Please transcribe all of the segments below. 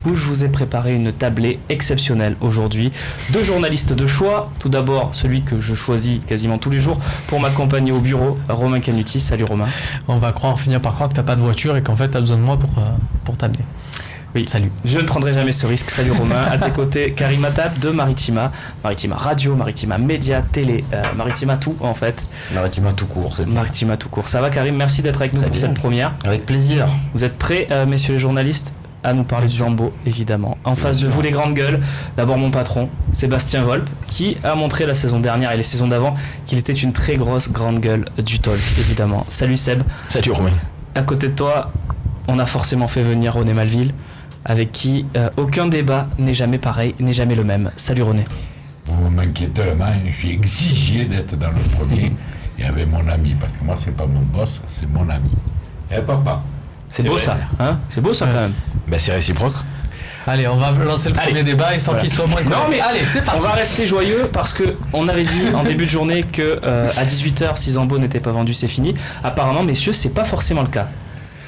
où je vous ai préparé une tablée exceptionnelle aujourd'hui. 2 journalistes de choix. Tout d'abord, celui que je choisis quasiment tous les jours pour m'accompagner au bureau, Romain Canutis. Salut Romain. On va finir par croire que t'as pas de voiture et qu'en fait t'as besoin de moi pour t'amener. Oui, salut. Je ne prendrai jamais ce risque. Salut Romain. À tes côtés, Karim Attab de Maritima. Maritima Radio, Maritima Média, Télé, Maritima tout en fait. Maritima tout court. Maritima tout court. Ça va Karim? Merci d'être avec nous pour cette première. Avec plaisir. Vous êtes prêts, messieurs les journalistes, à nous parler de Zambo, évidemment. En face de vous, les grandes gueules. D'abord, mon patron, Sébastien Volpe, qui a montré la saison dernière et les saisons d'avant qu'il était une très grosse grande gueule du talk, évidemment. Salut Seb. Salut Romain. À côté de toi, on a forcément fait venir René Malville, avec qui aucun débat n'est jamais pareil, n'est jamais le même. Salut René. Vous manquez tellement, j'ai exigé d'être dans le premier et avec mon ami, parce que moi, c'est pas mon boss, c'est mon ami. Et papa. C'est beau ça, hein? C'est beau ça quand même. Ben c'est réciproque. Allez, on va lancer le premier débat et sans qu'il soit moins correct. Non mais allez, c'est parti. On va rester joyeux parce que on avait dit en début de journée que à 18h si Zambo n'était pas vendu, c'est fini. Apparemment, messieurs, c'est pas forcément le cas.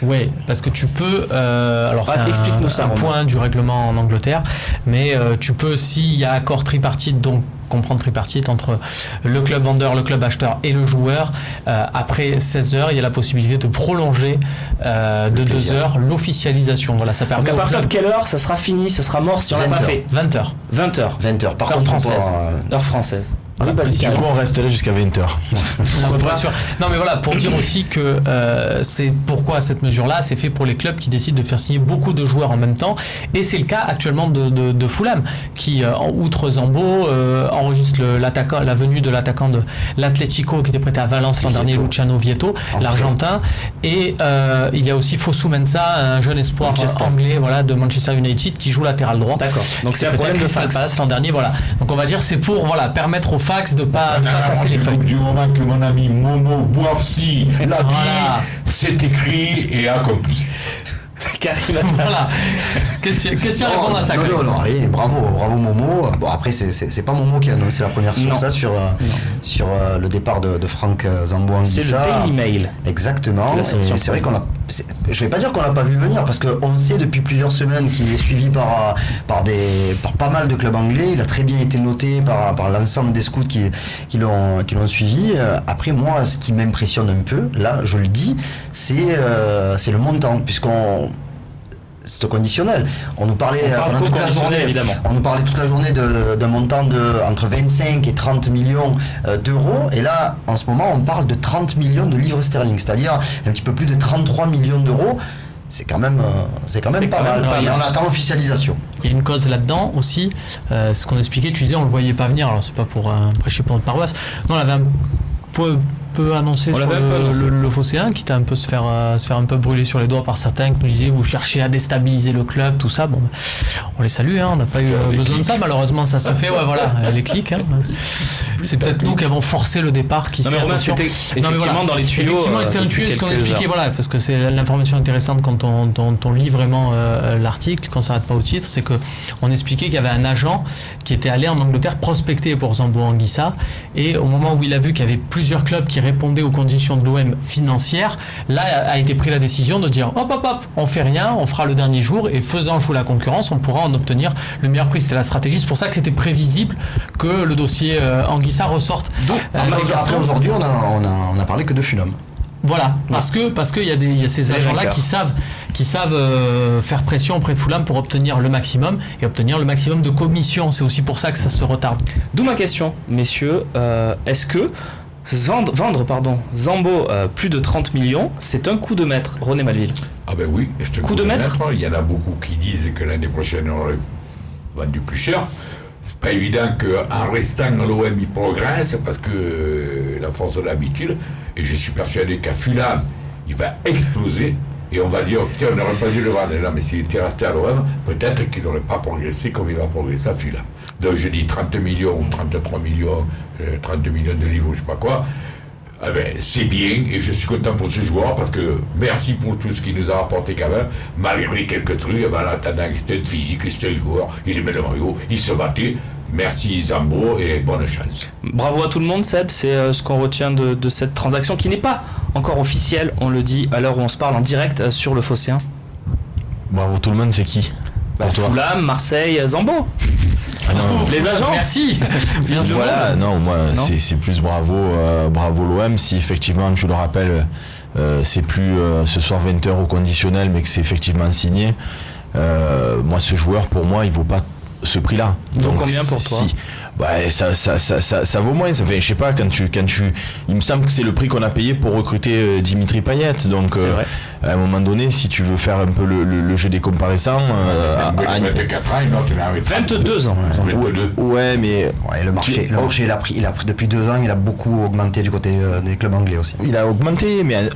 Oui, parce que tu peux. Alors c'est explique-nous ça, un point du règlement en Angleterre, mais tu peux, s'il y a accord tripartite, donc comprendre tripartite entre le club vendeur, le club acheteur et le joueur, après 16 heures, il y a la possibilité de prolonger de 2 heures l'officialisation. Voilà, ça permet. Donc à partir de quelle heure ça sera fini, ça sera mort si on n'a pas fait 20 heures. 20 heures. 20 heures. Par heure contre, française. Heure française. Voilà, oui, Du coup, on reste là jusqu'à 20h. Non mais voilà, pour dire aussi que c'est pourquoi cette mesure-là, c'est fait pour les clubs qui décident de faire signer beaucoup de joueurs en même temps, et c'est le cas actuellement de Fulham, qui outre Zambo enregistre la venue de l'attaquant de l'Atlético qui était prêté à Valence l'an dernier, Luciano Vietto, l'Argentin, et il y a aussi Fosu Mensah, un jeune espoir anglais, voilà, de Manchester United, qui joue latéral droit. D'accord. Donc c'est un problème de Palace l'an dernier, voilà. Donc on va dire c'est pour permettre aux fax de pas passer les feuilles. Du moment que mon ami Momo Bouafsi l'a dit, c'est écrit et accompli. Karim, voilà. Question à répondre à ça. Non, rien. Bravo Momo. Bon, après, c'est pas Momo qui a annoncé la première fois ça sur le départ de Franck Zambo Anguissa. C'est le Daily Mail. Exactement. Et c'est vrai qu'on a. Je vais pas dire qu'on l'a pas vu venir, parce qu'on sait depuis plusieurs semaines qu'il est suivi par pas mal de clubs anglais. Il a très bien été noté par l'ensemble des scouts qui l'ont suivi. Après, moi, ce qui m'impressionne un peu, là, je le dis, c'est le montant, c'est au conditionnel. On nous parlait pendant toute la journée, évidemment. On nous parlait toute la journée d'un montant entre 25 et 30 millions d'euros. Et là, en ce moment, on parle de 30 millions de livres sterling, c'est-à-dire un petit peu plus de 33 millions d'euros. C'est quand même pas mal. Et on attend l'officialisation. Il y a une cause là-dedans aussi. Ce qu'on expliquait, tu disais, on le voyait pas venir. Alors c'est pas pour prêcher pour notre paroisse. Non, on avait un peu annoncé sur le Phocéen, qui t'a un peu se faire un peu brûler sur les doigts par certains qui nous disaient vous cherchez à déstabiliser le club, tout ça. Bon, on les salue, hein, on n'a pas eu besoin de ça, malheureusement ça se fait, les clics. Hein. C'est peut-être nous qui avons forcé le départ. C'était effectivement dans les tuyaux. Effectivement, c'était un tuyau, ce qu'on expliquait, parce que c'est l'information intéressante quand on lit vraiment l'article, quand on s'arrête pas au titre, c'est que on expliquait qu'il y avait un agent qui était allé en Angleterre prospecter pour Zambo Anguissa, et au moment où il a vu qu'il y avait plusieurs clubs qui répondaient aux conditions de l'OM financières, là a été pris la décision de dire hop, on fait rien, on fera le dernier jour, et faisant jouer la concurrence, on pourra en obtenir le meilleur prix. C'était la stratégie, c'est pour ça que c'était prévisible que le dossier Anguissa ressorte. Donc, après aujourd'hui, on a parlé que de Fulham. Voilà, parce que il y a ces agents-là qui savent faire pression auprès de Fulham pour obtenir le maximum, et obtenir le maximum de commissions. C'est aussi pour ça que ça se retarde. D'où ma question, messieurs, est-ce que vendre Zambo plus de 30 millions, c'est un coup de maître, René Malville? Ah ben oui, c'est un coup de maître. Il y en a beaucoup qui disent que l'année prochaine on aurait vendu plus cher. C'est pas évident qu'en restant à l'OM il progresse, parce que la force de l'habitude, et je suis persuadé qu'à Fulham il va exploser. Et on va dire, tiens, on n'aurait pas dû le vendre là, mais s'il était resté à l'OM, peut-être qu'il n'aurait pas progressé comme il va progresser à Fulham. Donc je dis 30 millions, 33 millions, 32 millions de livres, je sais pas quoi. Eh ben, c'est bien, et je suis content pour ce joueur, parce que merci pour tout ce qu'il nous a apporté quand même, malgré quelques trucs. Eh ben, là, c'était un physique, c'était un joueur, il aimait le maillot, il se battait. Merci Zambo et bonne chance. Bravo à tout le monde, Seb, c'est ce qu'on retient de cette transaction qui n'est pas encore officielle, on le dit à l'heure où on se parle en direct sur le Phocéen. Bravo tout le monde, c'est qui? Fulham, Marseille, Zambo. Ah non, Les agents. Merci. voilà, non, moi, c'est plus bravo l'OM. Si effectivement, tu le rappelles, c'est plus ce soir 20h au conditionnel, mais que c'est effectivement signé. Moi, ce joueur, pour moi, il vaut pas ce prix-là. Il vaut combien pour toi? Ça vaut moins. Ça fait, je sais pas, quand tu, il me semble que c'est le prix qu'on a payé pour recruter Dimitri Payet. Donc, à un moment donné, si tu veux faire un peu le jeu des comparaisons, 24 ans, une autre, il a 22 ans. Ouais, mais le marché, il a pris depuis 2 ans, il a beaucoup augmenté du côté des clubs anglais aussi. Il a augmenté, mais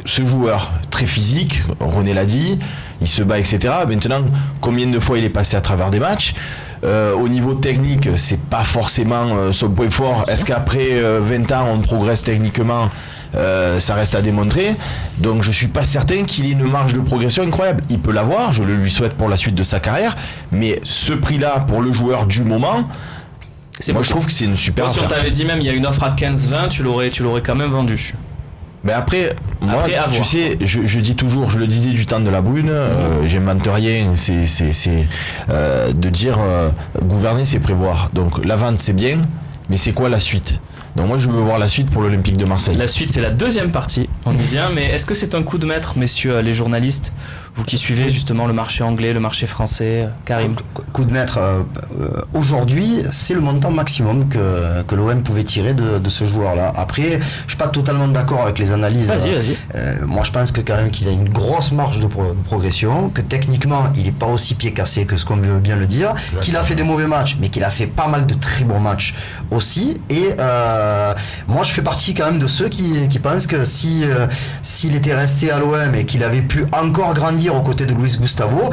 ce joueur très physique, René l'a dit, il se bat, etc. Maintenant, combien de fois il est passé à travers des matchs? Au niveau technique, c'est pas forcément son point fort. Est-ce qu'après 20 ans, on progresse techniquement? Ça reste à démontrer. Donc je suis pas certain qu'il ait une marge de progression incroyable. Il peut l'avoir, je le lui souhaite pour la suite de sa carrière, mais ce prix-là pour le joueur du moment, moi je trouve que c'est une super affaire. Si on t'avait dit même il y a une offre à 15-20, tu l'aurais quand même vendu. Mais après, moi, tu sais, je dis toujours, je le disais du temps de la Brune, j'invente rien, c'est de dire gouverner c'est prévoir. Donc la vente c'est bien, mais c'est quoi la suite? Donc moi je veux voir la suite pour l'Olympique de Marseille. La suite c'est la deuxième partie, on y vient, mais est-ce que c'est un coup de maître, messieurs les journalistes, vous qui suivez justement le marché anglais, le marché français, Karim? Coup de maître, aujourd'hui c'est le montant maximum que l'OM pouvait tirer de ce joueur-là. Après, je suis pas totalement d'accord avec les analyses. Vas-y. Moi je pense que quand même qu'il a une grosse marge de progression, que techniquement il est pas aussi pied cassé que ce qu'on veut bien le dire, qu'il a fait des mauvais matchs, mais qu'il a fait pas mal de très bons matchs aussi. Et moi je fais partie quand même de ceux qui pensent que s'il était resté à l'OM et qu'il avait pu encore grandir aux côtés de Luis Gustavo,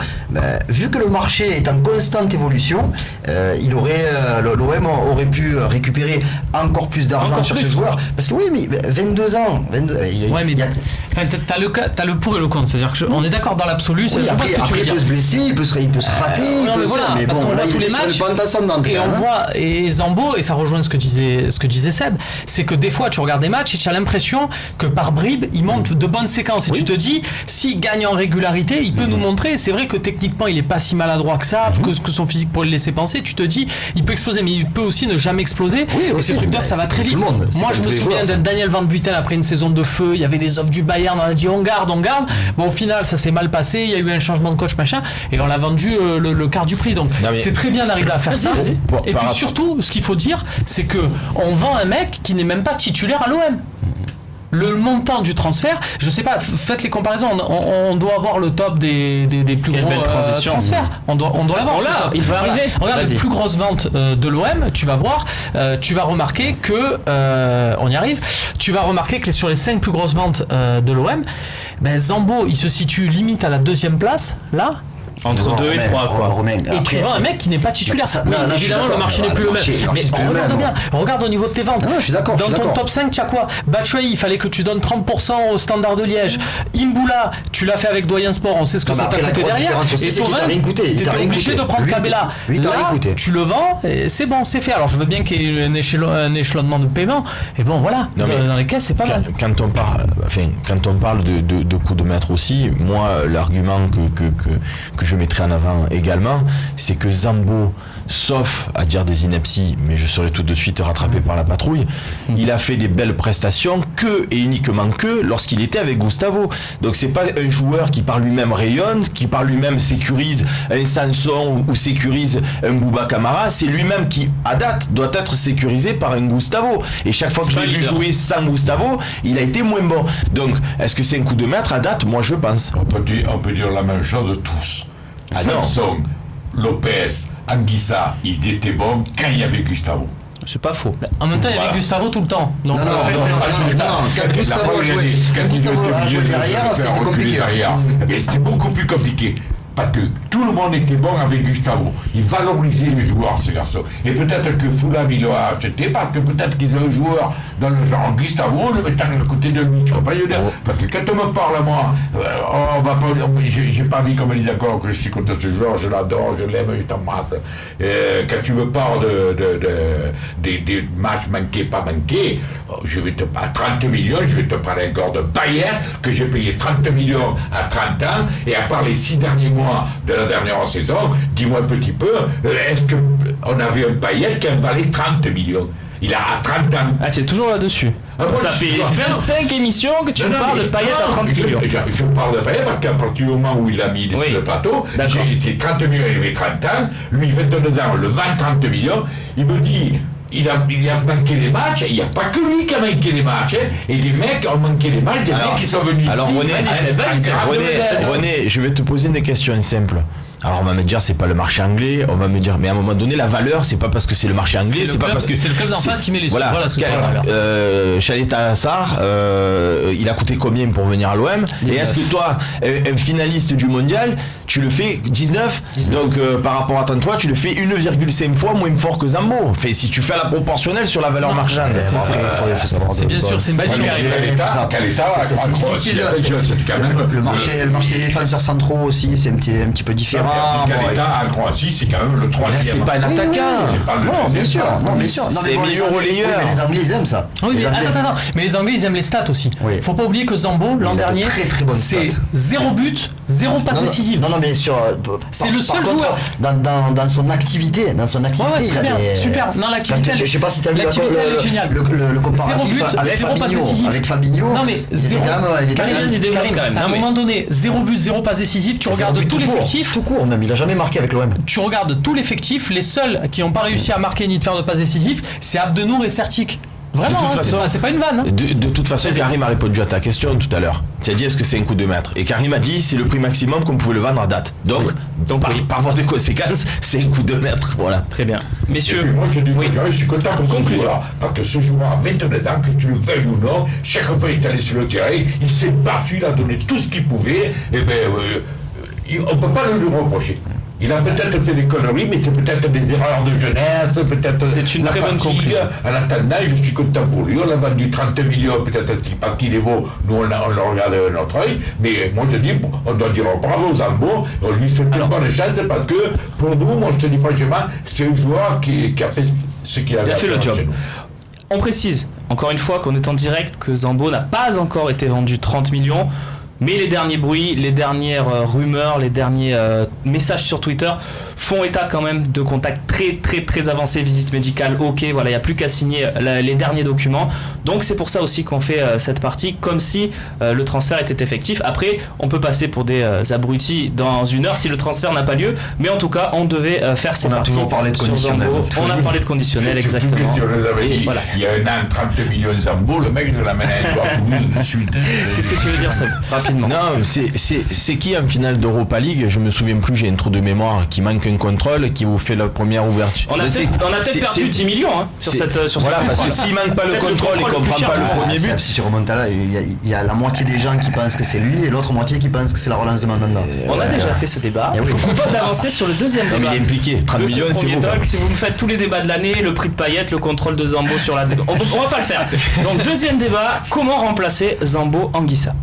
vu que le marché est en constante évolution, l'OM aurait pu récupérer encore plus d'argent sur ce joueur. Parce que oui, mais 22 ans, t'as le pour et le contre. C'est-à-dire qu'on est d'accord dans l'absolu. Oui, après, il peut se blesser, il peut se rater. Mais bon, là, il est sur le pente ascendante. Et on voit, et Zambo, et ça rejoint ce que disait Seb, c'est que des fois tu regardes des matchs et tu as l'impression que par bribes il monte de bonnes séquences et tu te dis s'il gagne en régularité il peut nous montrer. C'est vrai que techniquement il est pas si maladroit que ça, que son physique pourrait le laisser penser. Tu te dis il peut exploser, mais il peut aussi ne jamais exploser. Et ces trucs d'or ça va très vite. Moi je me souviens de Daniel Van Buiten après une saison de feu, il y avait des offres du Bayern, on a dit on garde. Bon au final ça s'est mal passé, il y a eu un changement de coach machin et on l'a vendu le quart du prix. Donc c'est très bien d'arriver à faire ça. Et puis surtout ce qu'il faut dire c'est que on vend un mec qui n'est même pas titulaire à l'OM. Le montant du transfert, je sais pas, faites les comparaisons, on doit avoir le top des plus gros transferts. On doit l'avoir. Il va arriver. Regarde les plus grosses ventes de l'OM, tu vas voir, tu vas remarquer que on y arrive. Tu vas remarquer que sur les 5 plus grosses ventes de l'OM, Zambo il se situe limite à la 2e place là. Entre 2 et 3 quoi. Et tu vends un mec qui n'est pas titulaire. Évidemment le marché n'est plus le même. Mais regarde au niveau de tes ventes. Non, je suis d'accord. Dans ton top 5 tu as quoi? Batshuayi, il fallait que tu donnes 30% au Standard de Liège. Imboula, tu l'as fait avec Doyen Sport, on sait ce que ça t'a coûté derrière. Et Thauvin, t'étais obligé de prendre Cabella. Là, tu le vends et c'est bon, c'est fait. Alors je veux bien qu'il y ait un échelonnement de paiement. Et bon voilà, dans les caisses c'est pas mal. Quand on parle de coup de maître aussi, moi l'argument que je mettrai en avant également, c'est que Zambo, sauf à dire des inepties, mais je serai tout de suite rattrapé par la patrouille, il a fait des belles prestations que et uniquement que lorsqu'il était avec Gustavo. Donc c'est pas un joueur qui par lui-même rayonne, qui par lui-même sécurise un Sanson ou sécurise un Bouba Camara, c'est lui-même qui à date doit être sécurisé par un Gustavo. Et chaque fois que je l'ai vu jouer sans Gustavo, il a été moins bon. Donc est-ce que c'est un coup de maître à date? Moi je pense. On peut dire la même chose de tous. Samson, Lopez, Anguissa, ils étaient bons quand il y avait Gustavo. C'est pas faux. En même temps, il y avait Gustavo tout le temps. Donc, quand Gustavo a joué derrière, c'était compliqué. C'était beaucoup plus compliqué. Parce que tout le monde était bon avec Gustavo. Il valorisait les joueurs, ce garçon. Et peut-être que Fulham, il l'a acheté parce que peut-être qu'il y a un joueur dans le genre Gustavo, le mettant à côté de lui. Tu vois pas le dire. Parce que quand on me parle, moi, on va pas. J'ai pas dit comme elle est d'accord que je suis contre ce joueur, je l'adore, je l'aime, je t'embrasse. Quand tu me parles des matchs manqués, pas manqués, je vais te parler 30 millions, je vais te parler encore de Bayern, que j'ai payé 30 millions à 30 ans, et à part les 6 derniers mois moi de la dernière saison, dis-moi un petit peu, est-ce qu'on avait un Payet qui en valait 30 millions? Il a 30 ans. Ah, tu es toujours là-dessus. Ça fait 25 émissions que tu parles de Payet à 30 millions. Je parle de Payet parce qu'à partir du moment où il a mis sur le plateau, c'est 30 millions, il avait 30 ans, lui 22 ans, le 20-30 millions, il me dit... Il a manqué les matchs, il n'y a pas que lui qui a manqué les matchs, et les mecs ont manqué les matchs, des mecs qui sont venus alors ici. René, je vais te poser une question simple. Alors on va me dire c'est pas le marché anglais, on va me dire mais à un moment donné la valeur c'est pas parce que c'est le marché anglais, c'est pas parce que c'est le club d'en face qui met les sous. Voilà, Khaled Tassar, il a coûté combien pour venir à l'OM? Et est-ce que toi, un finaliste du mondial, tu le fais 19. Donc par rapport à 33, tu le fais 1,5 fois moins fort que Zambo. Enfin, si tu fais à la proportionnelle sur la valeur marchande. C'est bien sûr, c'est une base. C'est difficile. Le marché des défenseurs centraux aussi, c'est un petit peu différent. Caleta en Croatie, c'est quand même le troisième. C'est pas un attaquant. Non, bien sûr. C'est milieu relayeur. Mais les Anglais, ils aiment ça. Oui, mais attends. Mais les Anglais, ils aiment les stats aussi. Faut pas oublier que Zambo, l'an dernier, c'est 0 but, 0 passe décisive. Non, mais c'est le seul joueur. Dans son activité, il a des... Super. Non, l'activité, je sais pas si tu as vu le comparatif avec Fabinho. Non, mais 0. Karim, à un moment donné, 0 but, 0 passe décisive, tu regardes tout l'effectif. Tout court même, il a jamais marqué avec l'OM. Tu regardes tout l'effectif, les seuls qui n'ont pas réussi à marquer ni de faire de passe décisif, c'est Abdenour et Sertic. Vraiment, c'est pas une vanne. De toute façon, Karim a répondu à ta question tout à l'heure. Tu as dit est-ce que c'est un coup de maître? Et Karim a dit c'est le prix maximum qu'on pouvait le vendre à date. Donc par voie de conséquence, c'est un coup de maître. Voilà. Très bien. Messieurs, moi je suis content pour ce joueur, parce que ce joueur a 29 ans, que tu le veuilles ou non, chaque fois il est allé sur le terrain, il s'est battu, il a donné tout ce qu'il pouvait, et on ne peut pas le lui reprocher. Il a peut-être fait des conneries, mais c'est peut-être des erreurs de jeunesse, peut-être c'est une très bonne conclusion. En attendant, je suis content pour lui. On a vendu 30 millions, peut-être parce qu'il est beau, nous on le regarde de notre œil. Mais moi je dis, on doit dire bravo Zambo, on lui souhaite une bonne chance parce que pour nous, moi je te dis franchement, c'est un joueur qui a fait ce qu'il avait fait le job. On précise, encore une fois, qu'on est en direct, que Zambo n'a pas encore été vendu 30 millions. Mais les derniers bruits, les dernières rumeurs, les derniers messages sur Twitter font état quand même de contacts très avancés, visite médicale, ok, voilà, il n'y a plus qu'à signer les derniers documents. Donc c'est pour ça aussi qu'on fait cette partie, comme si le transfert était effectif. Après, on peut passer pour des abrutis dans une heure si le transfert n'a pas lieu, mais en tout cas, on devait faire ces parties. On a toujours parlé de conditionnel. On a parlé de conditionnel, exactement. Voilà. Il y a un an, 30 millions de Zambo, le mec de la manette à Toulouse de suite. Qu'est-ce que tu veux dire, ça? Rapidement. Non, c'est qui en finale d'Europa League? Je me souviens plus, j'ai un trou de mémoire, qui manque un contrôle, qui vous fait la première ouverture. On a peut-être perdu 10 millions sur cette. Voilà, parce que s'il manque pas le contrôle et qu'on prend pas le premier but. Si tu remontes là, il y a la moitié des gens qui pensent que c'est lui et l'autre moitié qui pense que c'est la relance de Mandanda. On a déjà fait ce débat. Je vous propose d'avancer sur le deuxième débat. Il est impliqué, 30 millions, c'est beau. Si vous me faites tous les débats de l'année, le prix de Payet, le contrôle de Zambo sur la. On va pas le faire. Donc, deuxième débat, comment remplacer Zambo Anguissa?